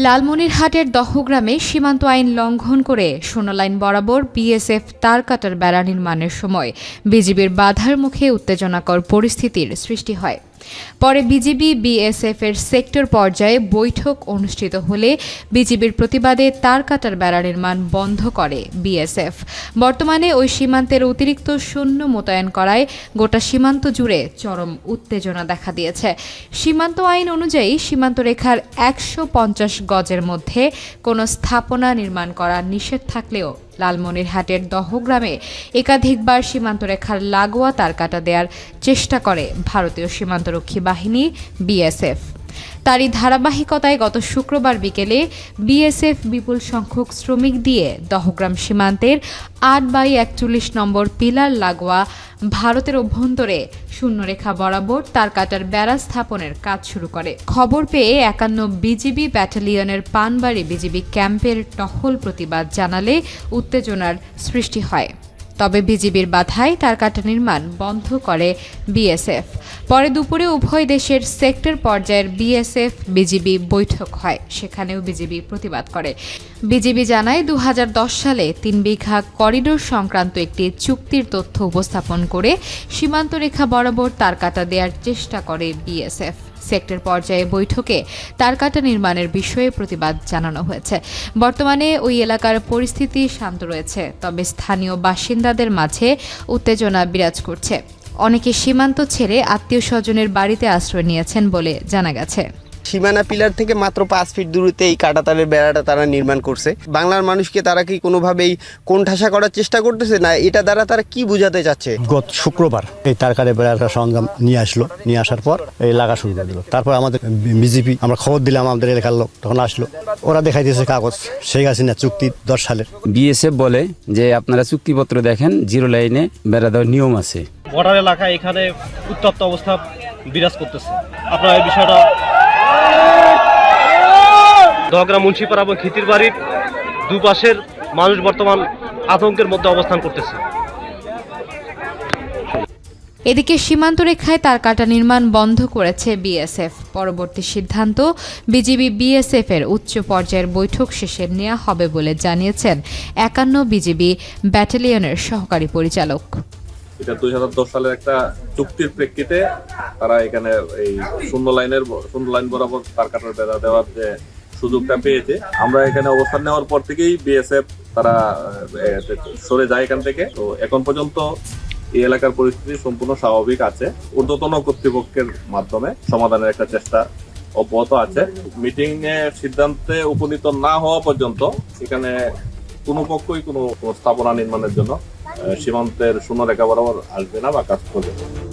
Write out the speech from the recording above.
লালমনিরহাটের দহগ্রামে সীমান্ত আইন লঙ্ঘন করে শূন্য লাইন বরাবর বিএসএফ তার কাটার বেড়া নির্মাণের সময় বিজিবির বাধার মুখে উত্তেজনাকর পরিস্থিতির সৃষ্টি হয়। পরে বিজিবি বিএসএফ এর সেক্টর পর্যায়ে বৈঠক অনুষ্ঠিত হলে বিজিবির প্রতিবাদে তার কাটার বেড়া নির্মাণ বন্ধ করে বিএসএফ। বর্তমানে ওই সীমান্তের অতিরিক্ত সৈন্য মোতায়েন করায় গোটা সীমান্ত জুড়ে চরম উত্তেজনা দেখা দিয়েছে। সীমান্ত আইন অনুযায়ী সীমান্ত রেখার ১৫০ গজের মধ্যে কোনো স্থাপনা নির্মাণ করা নিষেধ থাকলেও লালমনিরহাটের দহগ্রামে একাধিকবার সীমান্ত রেখার লাগোয়া তার কাটা দেওয়ার চেষ্টা করে ভারতীয় সীমান্তরক্ষী বাহিনী বিএসএফ। তারই ধারাবাহিকতায় গত শুক্রবার বিকেলে বিএসএফ বিপুল সংখ্যক শ্রমিক দিয়ে দহগ্রাম সীমান্তের ৮/৪১ নম্বর পিলার লাগোয়া ভারতের অভ্যন্তরে শূন্যরেখা বরাবর তার কাটার বেড়া স্থাপনের কাজ শুরু করে। খবর পেয়ে ৫১ বিজিবি ব্যাটালিয়নের পানবাড়ি বিজিবি ক্যাম্পের টহল প্রতিবাদ জানালে উত্তেজনার সৃষ্টি হয়। তবে বিজিবির বাধায় তার কাটা নির্মাণ বন্ধ করে বিএসএফ। পরে দুপুরে উভয় দেশের সেক্টর পর্যায়ের বিএসএফ বিজিবি বৈঠক হয়, সেখানেও বিজিবি প্রতিবাদ করে। বিজিবি জানায় ২০১০ সালে ৩ বিঘা করিডোর সংক্রান্ত একটি চুক্তির তথ্য উপস্থাপন করে সীমান্ত রেখা বরাবর তার কাটা দেওয়ার চেষ্টা করে বিএসএফ। সেক্টর পর্যায়ে বৈঠকে তার কাটা নির্মাণের বিষয়ে প্রতিবাদ জানানো হয়েছে। বর্তমানে ওই এলাকার পরিস্থিতি শান্ত রয়েছে, তবে স্থানীয় বাসিন্দাদের মাঝে উত্তেজনা বিরাজ করছে। অনেকে সীমান্ত ছেড়ে আত্মীয় স্বজনের বাড়িতে আশ্রয় নিয়েছেন বলে জানা গেছে। সীমানা পিলার থেকে মাত্র ৫ ফিট দূরত্বে এই কাঁটাতারের বেড়াটা তারা নির্মাণ করছে। বাংলার মানুষকে তারা কি কোনোভাবেই কোণঠাসা করার চেষ্টা করতেছে না? এটা দ্বারা তারা কি বোঝাতে চাচ্ছে? গত শুক্রবার এই তারকারে বেড়াটা সরঞ্জাম নিয়ে আসলো, নিয়ে আসার পর এই লাগা শুরু করে দিল। তারপর আমাদের বিজেপি আমরা খবর দিলাম, আমাদের এলাকার লোক তখন আসলো, ওরা দেখাই দিয়েছে কাগজ শেখ হাসিনা চুক্তি ১০ সালের। বিএসএফ বলে যে আপনারা চুক্তিপত্র দেখেন, জিরো লাইনে বেড়া দেওয়ার নিয়ম আছে। বর্ডার এলাকায় এখানে উত্তপ্ত অবস্থা বিরাজ করতেছে। আপনারা এই বিষয়টা দহগ্রাম মুন্সিপাড়া এবং খিতির বাড়ির দুপাশের মানুষ বর্তমান আতঙ্কের মধ্যে অবস্থান করতেছে। এদিকে সীমান্ত রেখায় তার কাটা নির্মাণ বন্ধ করেছে বিএসএফ। পরবর্তী সিদ্ধান্ত বিজিবি বিএসএফ এর উচ্চ পর্যায়ের বৈঠক শেষে নেওয়া হবে বলে জানিয়েছেন ৫১ বিজিবি ব্যাটালিয়নের সহকারী পরিচালক। এটা ২০১০ সালের একটা চুক্তির প্রেক্ষিতে তারা এখানে এই শূন্য লাইন বরাবর তার কাটার বেড়া দেওয়ার যে সুযোগটা পেয়েছে। আমরা এখানে অবস্থান নেওয়ার পর থেকেই বিএসএফ তারা সরে যায় এখান থেকে। তো এখন পর্যন্ত এই এলাকার পরিস্থিতি সম্পূর্ণ স্বাভাবিক আছে। ঊর্ধ্বতন কর্তৃপক্ষের মাধ্যমে সমাধানের একটা চেষ্টা অব্যাহত আছে। মিটিং এ সিদ্ধান্তে উপনীত না হওয়া পর্যন্ত এখানে কোনো পক্ষই কোনো স্থাপনা নির্মাণের জন্য সীমান্তের শূন্য রেখা বরাবর আসবে না বা কাজ করবে না।